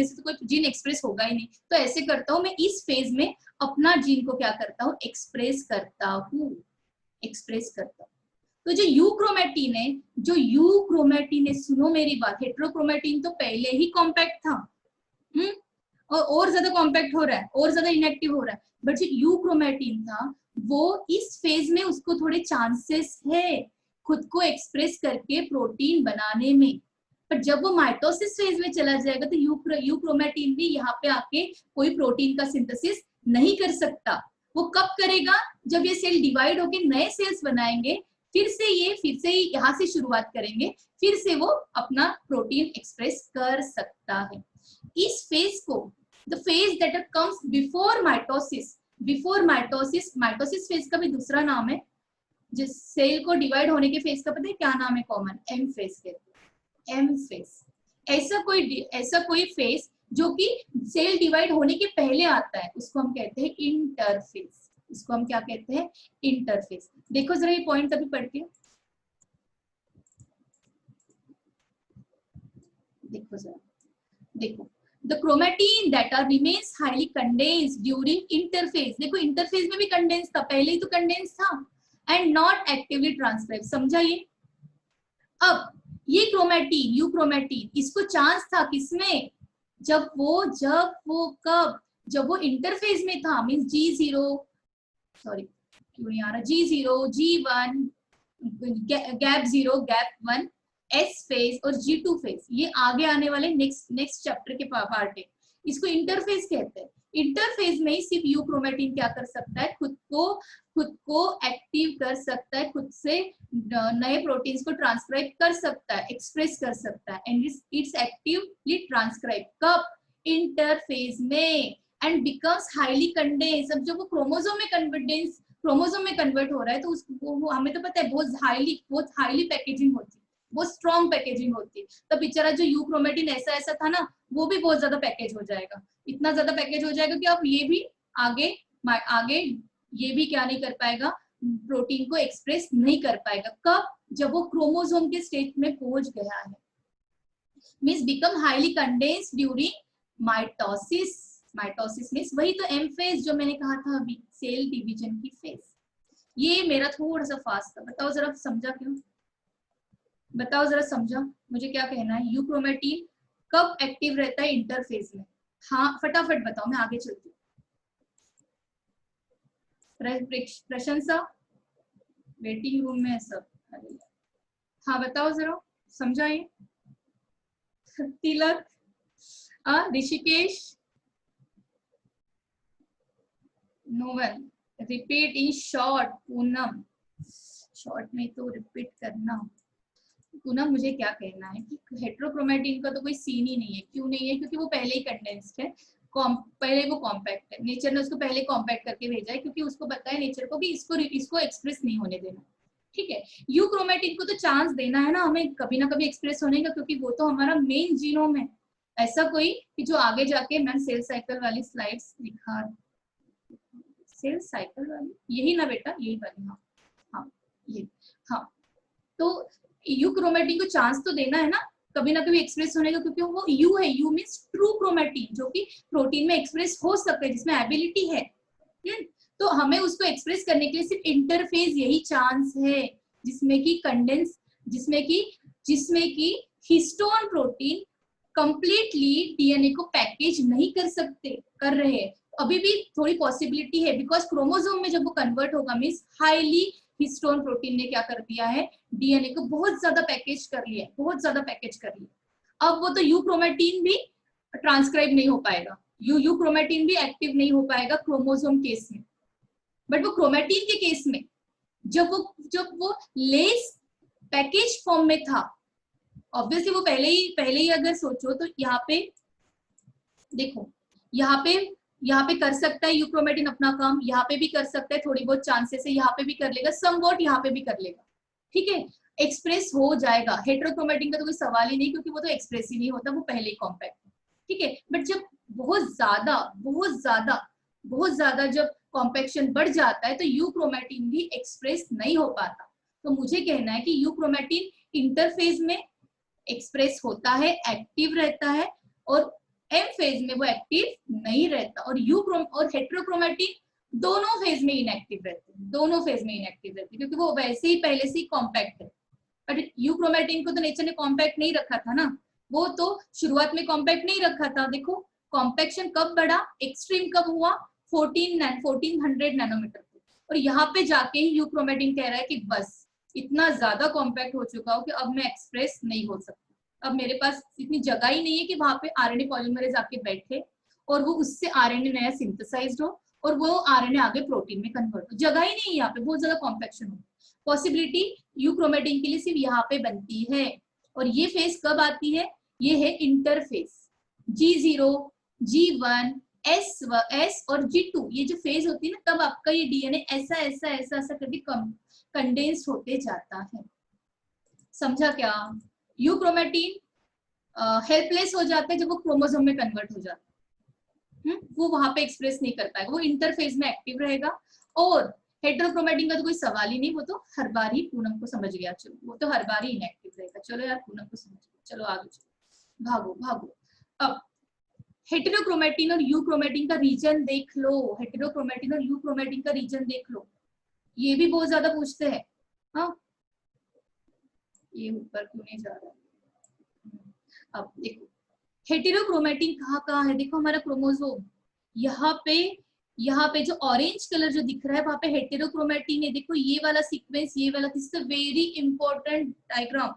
तो कोई जीन एक्सप्रेस होगा ही नहीं। तो ऐसे करता हूँ मैं इस फेज में अपना जीन को क्या करता हूँ, एक्सप्रेस करता हूँ, एक्सप्रेस करता हूँ। तो जो यूक्रोमैटिन है, जो यूक्रोमैटिन है, सुनो मेरी बात, हेट्रोक्रोमैटिन तो पहले ही कॉम्पैक्ट था, और ज्यादा कॉम्पैक्ट हो रहा है, और ज्यादा इनएक्टिव हो रहा है। बट जो यूक्रोमैटिन था वो इस फेज में उसको थोड़े चांसेस है खुद को एक्सप्रेस करके प्रोटीन बनाने में। पर जब वो माइटोसिस फेज में चला जाएगा तो यूक्रोमैटिन भी यहाँ पे आके कोई प्रोटीन का सिंथेसिस नहीं कर सकता। वो कब करेगा, जब ये सेल डिवाइड होके नए सेल्स बनाएंगे, फिर से यहाँ से शुरुआत करेंगे, फिर से वो अपना प्रोटीन एक्सप्रेस कर सकता है। इस फेज को the phase that comes before mitosis, mitosis phase का भी दूसरा नाम है। जिस सेल को डिवाइड होने के फेज का पता है क्या नाम है, कॉमन एम फेज कहते हैं, एम फेज। ऐसा कोई फेज जो कि सेल डिवाइड होने के पहले आता है उसको हम कहते हैं इंटरफेज, इसको हम क्या कहते हैं, इंटरफेज। देखो जरा ये पॉइंट अभी पढ़ के देखो जरा, देखो the chromatin that are remains highly condensed during interphase। देखो इंटरफेज में भी कंडेंस था, पहले ही तो कंडेंस था, एंड नॉट एक्टिवली ट्रांसक्राइब। समझा ये? अब ये क्रोमैटिन यूक्रोमैटिन, इसको चांस था किसमें, जब वो कब, जब वो इंटरफेज में था, मींस G0, सॉरी क्यों नहीं आ रहा, G0 G1 gap 0 gap 1 S phase और G2 फेज, ये आगे आने वाले नेक्स्ट चैप्टर के पार्ट है। इसको इंटरफेज कहते हैं। इंटरफेज में ही सिर्फ यूक्रोमैटिन क्या कर सकता है, खुद को एक्टिव कर सकता है, खुद से नए प्रोटीन्स को ट्रांसक्राइब कर सकता है, एक्सप्रेस कर सकता है, एंड इट्स एक्टिवली ट्रांसक्राइब कब, इंटरफेज में, एंड बिकम्स हाईली कंडेंस। अब जब वो क्रोमोसोम में कन्वर्ट हो रहा है तो उसको हमें तो पता है बहुत हाईली पैकेजिंग होती है, बहुत स्ट्रॉन्ग पैकेजिंग होती है। तो बेचारा जो यूक्रोमैटिन ऐसा था ना, वो भी बहुत ज्यादा पैकेज हो जाएगा, इतना ज्यादा पैकेज हो जाएगा कि अब ये भी आगे ये भी क्या नहीं कर पाएगा, प्रोटीन को एक्सप्रेस नहीं कर पाएगा। कब? जब वो क्रोमोसोम के स्टेज में पहुंच गया है, means become highly condensed during mitosis. Mitosis means वही तो एम फेज जो मैंने कहा था अभी, सेल डिवीजन की फेज। ये मेरा थोड़ा सा फास्ट था, बताओ जरा समझा क्यों? बताओ जरा समझा मुझे क्या कहना है? यूक्रोमेटिन कब एक्टिव रहता है इंटरफेज में? हाँ फटाफट बताओ, मैं आगे चलती हूँ। प्रशंसा वेटिंग रूम में है सब। हाँ बताओ जरा समझाइए। Tilak, Rishikesh, no one, repeat in short. Poonam, short में तो रिपीट करना। पूनम मुझे क्या कहना है कि हेट्रोक्रोमेटिन का तो कोई सीन ही नहीं है। क्यों नहीं है? क्योंकि वो पहले ही कंडेंस्ड है, पहले वो कॉम्पैक्ट है, नेचर ने उसको पहले कॉम्पैक्ट करके भेजा है, क्योंकि उसको पता है नेचर को कि इसको एक्सप्रेस नहीं होने देना। ठीक है, यू क्रोमेटिन को तो चांस देना है ना हमें कभी ना कभी एक्सप्रेस होने का, क्योंकि वो तो हमारा मेन जीनोम है। ऐसा कोई कि जो आगे जाके, मैं सेल साइकिल वाली स्लाइड्स दिखा, सेल साइकिल वाली यही ना बेटा, यही वाली। हाँ हाँ ये, हाँ तो यू क्रोमेटिन को चांस तो देना है ना कभी एक्सप्रेस होने का, क्योंकि वो यू है। यू मींस ट्रू क्रोमेटिन, जो कि प्रोटीन में एक्सप्रेस हो सकता है, जिसमें एबिलिटी है। तो हमें उसको एक्सप्रेस करने के लिए सिर्फ इंटरफेज यही चांस है, जिसमें कि कंडेंस, जिसमें कि हिस्टोन प्रोटीन कंप्लीटली डीएनए को पैकेज नहीं कर रहे हैं। अभी भी थोड़ी पॉसिबिलिटी है, बिकॉज क्रोमोसोम में जब वो कन्वर्ट होगा, मीन्स हाईली हिस्टोन प्रोटीन ने क्या कर दिया है, डीएनए को बहुत ज्यादा पैकेज कर लिया, बहुत ज्यादा पैकेज कर लिया। अब वो तो यू क्रोमेटिन भी ट्रांसक्राइब नहीं हो पाएगा, यू क्रोमेटिन भी एक्टिव नहीं हो पाएगा क्रोमोसोम केस में। बट वो क्रोमेटिन के केस में जब वो लेस पैकेज फॉर्म में था, ऑब्वियसली वो पहले ही अगर सोचो तो यहाँ पे देखो, यहाँ पे कर सकता है यूक्रोमेटिन अपना काम, यहाँ पे भी कर सकता है, थोड़ी बहुत चांसेस है, यहाँ पे भी कर लेगा, समवॉट यहाँ पे भी कर लेगा। ठीक है, एक्सप्रेस हो जाएगा। हेट्रोक्रोमेटिन का तो कोई सवाल ही नहीं, क्योंकि वो तो एक्सप्रेस ही नहीं होता, वो पहले ही कॉम्पैक्ट है। ठीक है, बट जब बहुत ज्यादा जब कॉम्पैक्शन बढ़ जाता है तो यूक्रोमेटिन भी एक्सप्रेस नहीं हो पाता। तो मुझे कहना है कि यूक्रोमेटिन इंटरफेज में एक्सप्रेस होता है, एक्टिव रहता है, और एम फेज में वो एक्टिव नहीं रहता, और हेट्रोक्रोमेटिन दोनों फेज में इनएक्टिव रहते हैं, क्योंकि वो वैसे ही पहले से ही कॉम्पैक्ट है। बट यूक्रोमेटिन को तो नेचर ने कॉम्पैक्ट नहीं रखा था ना, वो तो शुरुआत में कॉम्पैक्ट नहीं रखा था। देखो कॉम्पैक्शन कब बढ़ा, एक्सट्रीम कब हुआ, 1400 नैनोमीटर पे, और यहाँ पे जाके ही यूक्रोमेटिन कह रहा है कि बस इतना ज्यादा कॉम्पैक्ट हो चुका हो कि अब मैं एक्सप्रेस नहीं हो सकता, अब मेरे पास इतनी जगह ही नहीं है कि वहां पे आरएनए पॉलीमरेज आके बैठे और वो उससे आरएनए नया सिंथेसाइज्ड हो और वो आरएनए आगे प्रोटीन में कन्वर्ट हो। जगह ही नहीं है यहाँ पे, बहुत ज्यादा कॉम्पैक्शन हो। पॉसिबिलिटी यूक्रोमेटिन के लिए सिर्फ यहाँ पे बनती है। और ये फेज कब आती है? ये है इंटरफेज, G0, G1, S और G2, ये जो फेज होती है ना, तब आपका ये डीएनए ऐसा करके कंडेंस होते जाता है। समझा क्या? यूक्रोमेटिन हेल्पलेस हो जाता है जब वो क्रोमोसोम में कन्वर्ट हो जाता है, वो वहां पे एक्सप्रेस नहीं कर पाएगा, वो इंटरफेज में एक्टिव रहेगा। और हेट्रोक्रोमेटिन का तो कोई सवाल ही नहीं, वो तो हर बार ही पूनम को समझ गया, चलो वो तो हर बार ही इनएक्टिव रहेगा। चलो यार पूनम को समझ गया, चलो आगे चलो, भागो। अब हेटेरोक्रोमेटिन और यूक्रोमेटिन का रीजन देख लो, हेटेरोक्रोमेटिन और यूक्रोमेटिन का रीजन देख लो, ये भी बहुत ज्यादा पूछते हैं। हाँ ये ऊपर क्यों नहीं जा रहा? अब देखो हेटेरोक्रोमेटिन कहाँ है, देखो हमारा क्रोमोसोम यहाँ पे जो ऑरेंज कलर जो दिख रहा है वहां पे हेटेरोक्रोमेटिन है। देखो ये वाला सीक्वेंस, ये वाला, this is a very important diagram,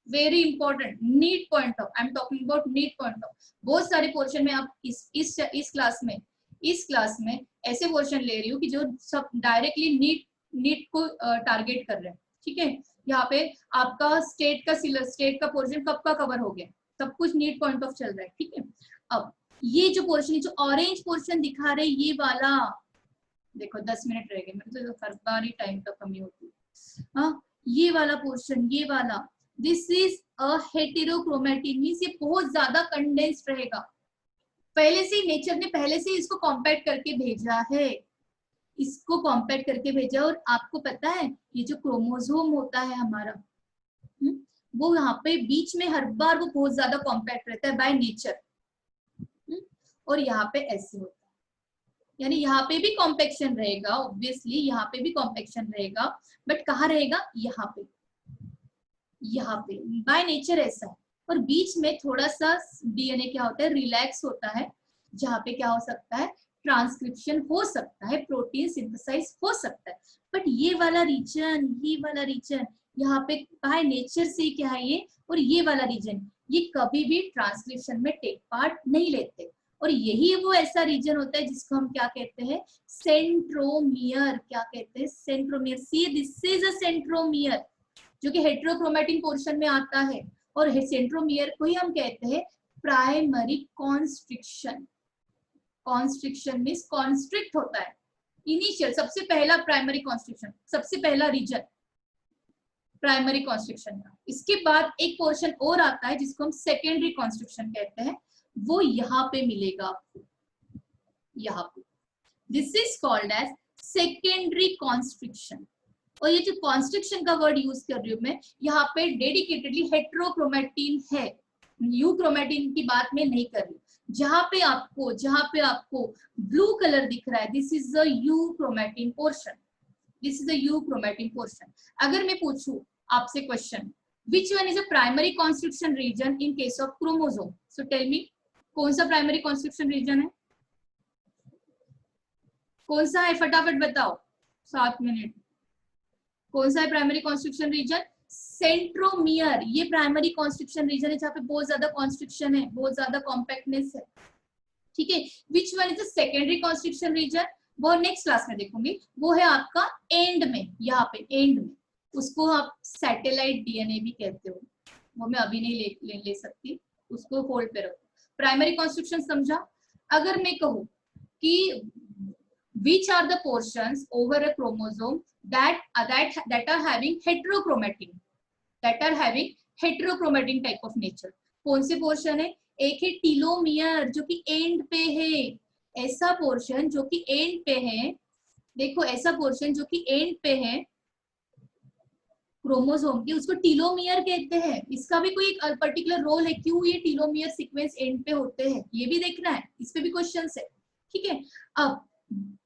very important, NEET point of, I am talking about NEET point of. बहुत सारे पोर्शन में आप इस क्लास में ऐसे पोर्शन ले रही हूँ कि जो सब डायरेक्टली नीट को टारगेट कर रहे हैं। ठीक है, यहाँ पे आपका स्टेट का पोर्शन कब का कवर हो गया, सब कुछ नीट पॉइंट ऑफ चल रहा है। ठीक है, अब ये जो पोर्शन, जो ऑरेंज पोर्शन दिखा रहे, ये वाला देखो 10 मिनट रह गए, मेरे तो हर बार ही टाइम का कमी होती है। हाँ ये वाला पोर्शन, ये वाला, दिस इज अ हेटेरोक्रोमेटिन, मींस ये बहुत ज्यादा कंडेंस्ड रहेगा, पहले से नेचर ने पहले से इसको कॉम्पैक्ट करके भेजा है। इसको कॉम्पैक्ट करके भेजा। और आपको पता है ये जो क्रोमोसोम होता है हमारा, वो यहाँ पे बीच में हर बार वो बहुत ज्यादा कॉम्पैक्ट रहता है बाय नेचर, और यहाँ पे ऐसे होता है, यानी यहाँ पे भी कॉम्पैक्शन रहेगा, ऑब्वियसली यहाँ पे भी कॉम्पैक्शन रहेगा, बट कहाँ रहेगा, यहाँ पे बाय नेचर ऐसा है। और बीच में थोड़ा सा डीएनए क्या होता है, रिलैक्स होता है, जहाँ पे क्या हो सकता है, ट्रांसक्रिप्शन हो सकता है, प्रोटीन सिंथेसाइज हो सकता है। बट ये वाला रीजन यहाँ पे बाय नेचर से क्या है ये, और ये वाला रीजन ये कभी भी ट्रांसक्रिप्शन में टेक पार्ट नहीं लेते। और यही वो ऐसा रीजन होता है जिसको हम क्या कहते हैं, सेंट्रोमियर। क्या कहते हैं, centromere. See this is a centromere, जो कि हेटेरोक्रोमैटिन पोर्शन में आता है। और सेंट्रोमियर को ही हम कहते हैं primary constriction. Constriction means constrict होता है, इनिशियल सबसे पहला प्राइमरी कॉन्स्ट्रिक्शन, सबसे पहला रीजन प्राइमरी कॉन्स्ट्रिक्शन का। इसके बाद एक पोर्शन और आता है जिसको हम सेकेंडरी कॉन्स्ट्रिक्शन कहते हैं, वो यहाँ पे मिलेगा आपको, यहाँ पे। This is called as secondary constriction. और ये जो कॉन्स्ट्रिक्शन का वर्ड यूज कर रही हूँ मैं, यहाँ पे डेडिकेटेडली हेटेरोक्रोमैटिन है, यूक्रोमैटिन की बात मैं नहीं कर रही। जहां पे आपको ब्लू कलर दिख रहा है, this is the euchromatin portion, this is the euchromatin portion. अगर मैं पूछूं आपसे question, which one is a primary constriction region in case of chromosome, so tell me, कौन सा प्राइमरी कॉन्स्ट्रिक्शन रीजन है, कौन सा है, फटाफट बताओ, 7 मिनट। कौन सा है प्राइमरी कॉन्स्ट्रिक्शन रीजन, सेंट्रोमियर। ये प्राइमरी कॉन्स्ट्रिक्शन रीजन है जहाँ पे बहुत ज्यादा कॉन्स्ट्रिक्शन है, बहुत ज्यादा कॉम्पैक्टनेस है, ठीक है। Which one is the secondary constriction region, वो नेक्स्ट क्लास में देखूंगी, वो है आपका एंड में, यहाँ पे एंड में, उसको आप सैटेलाइट डीएनए भी कहते हो, वो मैं अभी नहीं ले सकती, उसको होल्ड पे रखो। प्राइमरी कॉन्स्ट्रिक्शन समझा। अगर मैं कहूँ कि which are the portions over a chromosome that are having heterochromatin type of nature, कौन से पोर्शन है, एक है टीलोमियर जो कि एंड पे है, ऐसा पोर्शन जो कि एंड पे है, देखो ऐसा पोर्शन जो कि एंड पे है क्रोमोसोम की, उसको टीलोमियर कहते हैं। इसका भी कोई एक पर्टिकुलर रोल है, क्यों ये टीलोमियर सीक्वेंस एंड पे होते हैं, ये भी देखना है, इस पे भी क्वेश्चंस है, ठीक है। अब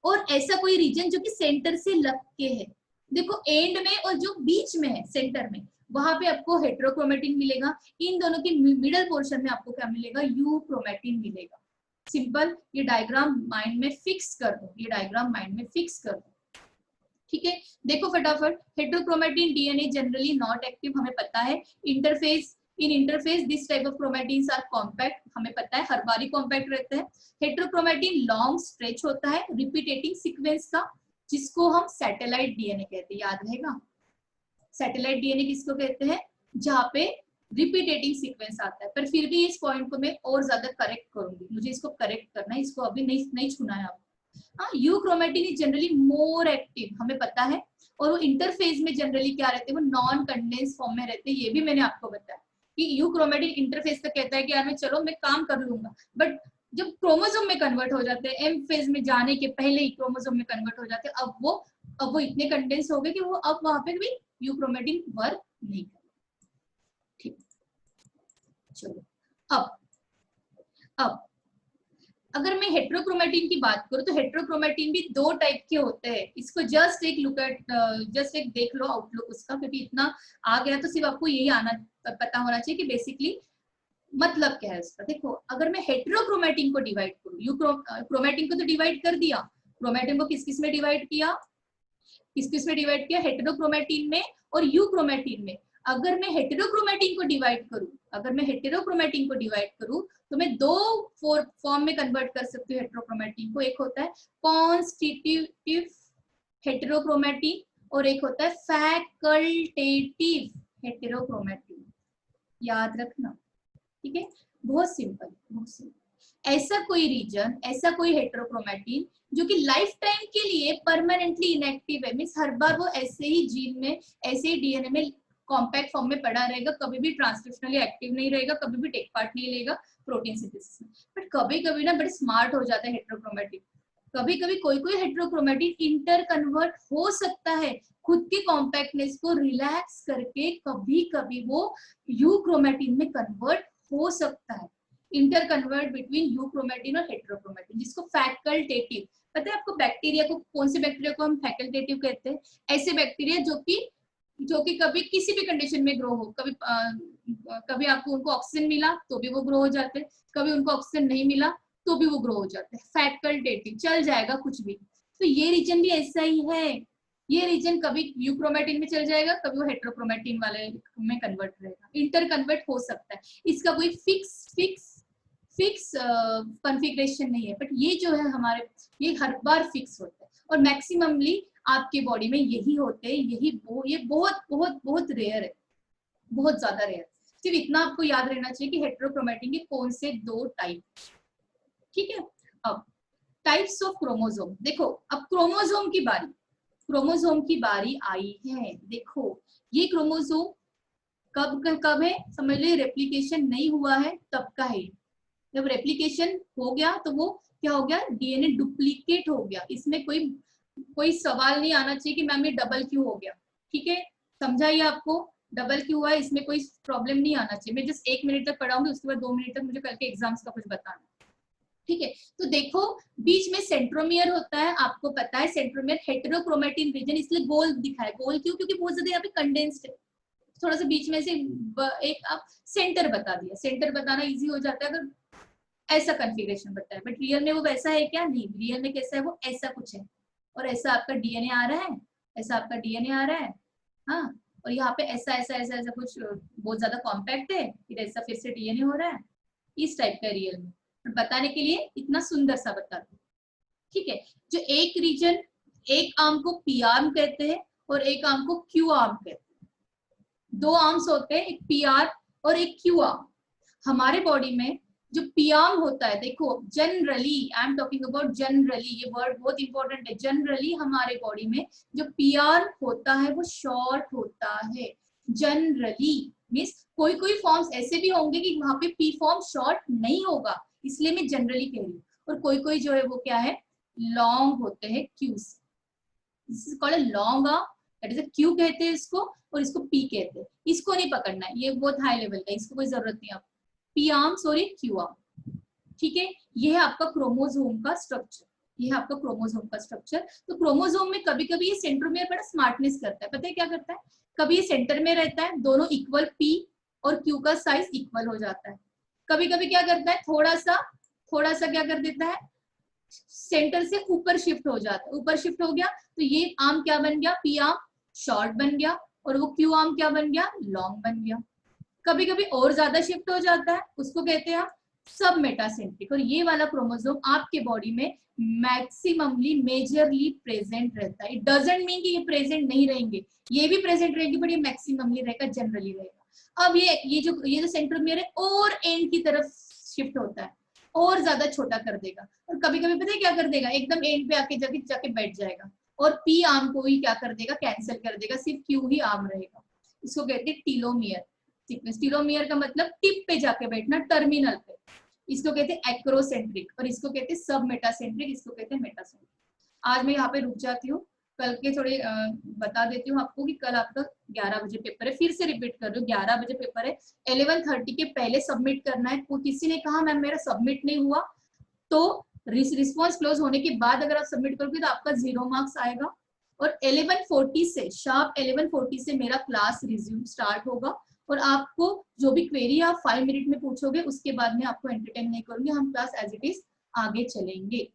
और ऐसा कोई रीजन जो कि सेंटर से लग के है, देखो एंड में और जो बीच में है सेंटर में, वहां पे आपको हेटेरोक्रोमैटिन मिलेगा, इन दोनों के मिडल पोर्शन में आपको क्या मिलेगा, यूक्रोमैटिन मिलेगा। सिंपल, ये डायग्राम माइंड में फिक्स कर दो, ये डायग्राम माइंड में फिक्स कर दो, ठीक है। देखो फटाफट, heterochromatin DNA generally not active, हमें पता है। Interphase, in interphase this type of chromatins are compact, हमें पता है हर बार ही कॉम्पैक्ट रहते हैं। हेटेरोक्रोमैटिन लॉन्ग स्ट्रेच होता है रिपीटेटिंग सीक्वेंस का, जिसको हम सैटेलाइट डीएनए कहते हैं, याद रहेगा। सैटेलाइट डीएनए किसको कहते हैं, जहाँ पे रिपीटेटिंग सीक्वेंस आता है। पर फिर भी इस पॉइंट को मैं और ज्यादा करेक्ट करूंगी, मुझे इसको करेक्ट करना है, इसको अभी नहीं छूना है आपको। हाँ, euchromatin is generally more active, हमें पता है, और वो इंटरफेज में जनरली क्या रहते हैं, वो नॉन कंडेंस फॉर्म में रहते हैं, ये भी मैंने आपको बताया कि यूक्रोमैटिन इंटरफेस तक कहता है कि यार मैं चलो मैं काम कर लूंगा, बट जब क्रोमोसोम में कन्वर्ट हो जाते हैं, एम फेज में जाने के पहले ही क्रोमोसोम में कन्वर्ट हो जाते हैं, अब वो इतने कंडेंस हो गए कि वो अब वहां पे भी यूक्रोमैटिन वर्क नहीं कर, ठीक। चलो अब अगर मैं हेटेरोक्रोमैटिन की बात करूं तो हेटेरोक्रोमैटिन भी 2 टाइप के होते हैं। इसको जस्ट एक लुक एट, जस्ट एक देख लो आउटलुक उसका, क्योंकि इतना आ गया तो सिर्फ आपको यही आना पता होना चाहिए कि बेसिकली मतलब क्या है उसका। देखो, अगर मैं हेटेरोक्रोमैटिन को डिवाइड करूं, क्रोमैटिन को तो डिवाइड कर दिया, क्रोमैटिन को किस किस में डिवाइड किया, हेटेरोक्रोमैटिन में और यूक्रोमैटिन में। अगर मैं हेटेरोक्रोमैटिन को डिवाइड करूं तो मैं 2 फॉर्म में कन्वर्ट कर सकती हूँ हेटेरोक्रोमैटिन को। एक होता है कॉन्स्टिट्यूटिव हेटेरोक्रोमैटिन और एक होता है फैकल्टेटिव हेटेरोक्रोमैटिन, याद रखना, ठीक है। बहुत सिंपल। ऐसा कोई रीजन, ऐसा कोई हेटेरोक्रोमैटिन जो कि लाइफ टाइम के लिए परमानेंटली इनएक्टिव है, मींस हर बार वो ऐसे ही जीन में, ऐसे ही डीएनए में कॉम्पैक्ट फॉर्म में पड़ा रहेगा, कभी भी ट्रांसक्रिप्शनली एक्टिव नहीं रहेगा, कभी भी टेक पार्ट नहीं लेगा प्रोटीन सिंथेसिस में। बट कभी कभी ना बड़े स्मार्ट हो जाता है हेटेरोक्रोमैटिन, कभी कभी कोई कोई हेट्रोक्रोमेटिन इंटर कन्वर्ट हो सकता है, खुद के कॉम्पैक्टनेस को रिलैक्स करके कभी कभी वो यूक्रोमेटिन में कन्वर्ट हो सकता है। इंटर कन्वर्ट बिटवीन यूक्रोमेटिन और हेट्रोक्रोमेटिन, जिसको फैकल्टेटिव, पता है आपको बैक्टीरिया को, कौन से बैक्टीरिया को हम फैकल्टेटिव कहते हैं? ऐसे बैक्टीरिया जो कि कभी किसी भी कंडीशन में ग्रो हो, कभी आपको उनको ऑक्सीजन मिला तो भी वो ग्रो हो जाते हैं, कभी उनको ऑक्सीजन नहीं मिला तो भी वो ग्रो हो जाते हैं। फैकल्टेटिव, चल जाएगा कुछ भी। तो ये रीजन भी ऐसा ही है, ये रीजन कभी यूक्रोमेटिन में चल जाएगा, कभी वो हेट्रोक्रोमेटिन वाले में कन्वर्ट रहेगा, इंटर कन्वर्ट हो सकता है। इसका कोई फिक्स कॉन्फ़िगरेशन नहीं है, बट ये जो है हमारे, ये हर बार फिक्स होता है और मैक्सिममली आपके बॉडी में यही होते हैं, ये बहुत बहुत बहुत रेयर है, बहुत ज्यादा रेयर। सिर्फ इतना आपको याद रहना चाहिए कि हेट्रोक्रोमेटिन के कौन से 2 टाइप, ठीक है। अब टाइप्स ऑफ क्रोमोसोम, देखो अब क्रोमोसोम की बारी आई है। देखो ये क्रोमोसोम कब है, समझ लो रेप्लिकेशन नहीं हुआ है तब का है। जब रेप्लिकेशन हो गया तो वो क्या हो गया, डीएनए डुप्लीकेट हो गया। इसमें कोई सवाल नहीं आना चाहिए कि मैम ये डबल क्यों हो गया, ठीक है, समझा ये आपको डबल क्यों हुआ है, इसमें कोई प्रॉब्लम नहीं आना चाहिए। मैं जस्ट 1 मिनट तक पढ़ाऊंगी, उसके बाद 2 मिनट तक मुझे कल के एग्जाम्स का कुछ बताना, ठीक है। तो देखो बीच में सेंट्रोमियर होता है, आपको पता है सेंट्रोमियर हेटेरोक्रोमेटिन रीजन, इसलिए गोल दिखा है। गोल क्यों? क्योंकि बहुत ज्यादा यहाँ पे कंडेंस्ड है, थोड़ा सा बीच में से एक आप सेंटर बता दिया। सेंटर बताना इजी हो जाता है अगर ऐसा कॉन्फ़िगरेशन बताया, बट रियल में वो वैसा है क्या? नहीं, रियल में कैसा है वो, ऐसा कुछ है। और ऐसा आपका डीएनए आ रहा है, ऐसा आपका डीएनए आ रहा है, हाँ, और यहाँ पे ऐसा ऐसा ऐसा ऐसा कुछ बहुत ज्यादा कॉम्पैक्ट है, फिर ऐसा फिर से डीएनए हो रहा है, इस टाइप का रियल में। बताने के लिए इतना सुंदर सा बता दो, ठीक है। जो एक रीजन, एक आर्म को पी आर्म कहते हैं और एक आर्म को क्यू आर्म कहते हैं। 2 आर्म्स होते हैं, एक पी आर्म और एक क्यू आर्म। हमारे बॉडी में जो पी आर्म होता है, देखो generally, I am talking about generally, ये वर्ड बहुत इंपॉर्टेंट है। जनरली हमारे बॉडी में जो पी आर्म होता है वो शॉर्ट होता है। जनरली मीन्स कोई फॉर्म्स ऐसे भी होंगे कि वहां पे पी फॉर्म शॉर्ट नहीं होगा, इसलिए मैं जनरली कह रही हूँ। और कोई जो है वो क्या है, लॉन्ग होते हैं, क्यूज। This is called a long arm, that is a q कहते हैं इसको, और इसको पी कहते हैं। इसको नहीं पकड़ना है, ये बहुत हाई लेवल का, इसको कोई जरूरत नहीं आपको। P arm sorry Q arm, ठीक है। ये है आपका क्रोमोसोम का स्ट्रक्चर, ये है आपका क्रोमोसोम का स्ट्रक्चर। तो क्रोमोसोम में कभी कभी ये सेंट्रोमियर बड़ा स्मार्टनेस करता है, पता है क्या करता है? कभी ये सेंटर में रहता है, दोनों इक्वल, पी और क्यू का साइज इक्वल हो जाता है। कभी कभी क्या करता है, थोड़ा सा क्या कर देता है, सेंटर से ऊपर शिफ्ट हो जाता है। ऊपर शिफ्ट हो गया तो ये आर्म क्या बन गया, पी आर्म शॉर्ट बन गया, और वो क्यू आर्म क्या बन गया, लॉन्ग बन गया। कभी कभी और ज्यादा शिफ्ट हो जाता है, उसको कहते हैं आप सब मेटासेंट्रिक। और ये वाला क्रोमोसोम आपके बॉडी में मैक्सिममली मेजरली प्रेजेंट रहता है। इट डजंट मीन कि ये प्रेजेंट नहीं रहेंगे, ये भी प्रेजेंट रहेंगे, बट ये मैक्सिममली रहेगा, जनरली रहेगा। अब ये जो सेंट्रोमियर है और एंड की तरफ शिफ्ट होता है, और ज्यादा छोटा कर देगा। और कभी कभी पता है क्या कर देगा, एकदम एंड पे आके जाके बैठ जाएगा, और पी आर्म को ही क्या कर देगा, कैंसिल कर देगा, सिर्फ क्यू ही आर्म रहेगा। इसको कहते हैं टीलोमियर सीक्वेंस। टीलोमियर का मतलब टिप पे जाके बैठना, टर्मिनल पे। इसको कहते हैं एक्रोसेंट्रिक, और इसको कहते हैं सब मेटासेंट्रिक, इसको कहते हैं मेटासेंट्रिक। आज मैं यहाँ पे रुक जाती हूँ, कल के थोड़े बता देती हूँ आपको कि कल आपका 11 बजे पेपर है। फिर से रिपीट कर रही हूँ, 11 बजे पेपर है, 11:30 के पहले सबमिट करना है। किसी ने कहा मैम मेरा सबमिट नहीं हुआ, तो रिस्पॉन्स क्लोज होने के बाद अगर आप सबमिट करोगे तो आपका 0 मार्क्स आएगा। और 11:40 से, शार्प 11:40 से मेरा क्लास रिज्यूम स्टार्ट होगा, और आपको जो भी क्वेरी आप 5 मिनट में पूछोगे उसके बाद में आपको एंटरटेन नहीं करूंगी, हम क्लास एज इट इज आगे चलेंगे।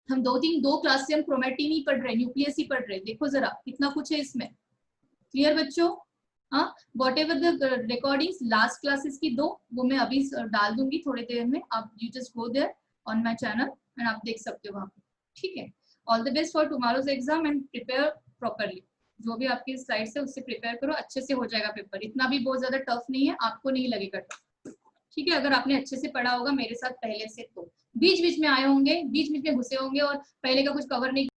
हम दो क्लास से हम क्रोमेटिन ही पढ़ रहे हैं, न्यूक्लियस ही पढ़ रहे हैं। देखो जरा कितना कुछ है इसमें, क्लियर बच्चों? हाँ, what ever the recordings last classes की 2 वो मैं अभी डाल दूंगी थोड़ी देर में, आप you just go there on my channel and आप देख सकते हो वहां पे, ठीक है। All the best for tomorrow's exam and prepare properly. जो भी आपकी स्लाइड से उससे प्रिपेयर करो, अच्छे से हो जाएगा पेपर। इतना भी बहुत ज्यादा टफ नहीं है, आपको नहीं लगेगा टफ, ठीक है, अगर आपने अच्छे से पढ़ा होगा मेरे साथ पहले से। तो बीच बीच में आए होंगे, बीच बीच में घुसे होंगे और पहले का कुछ कवर नहीं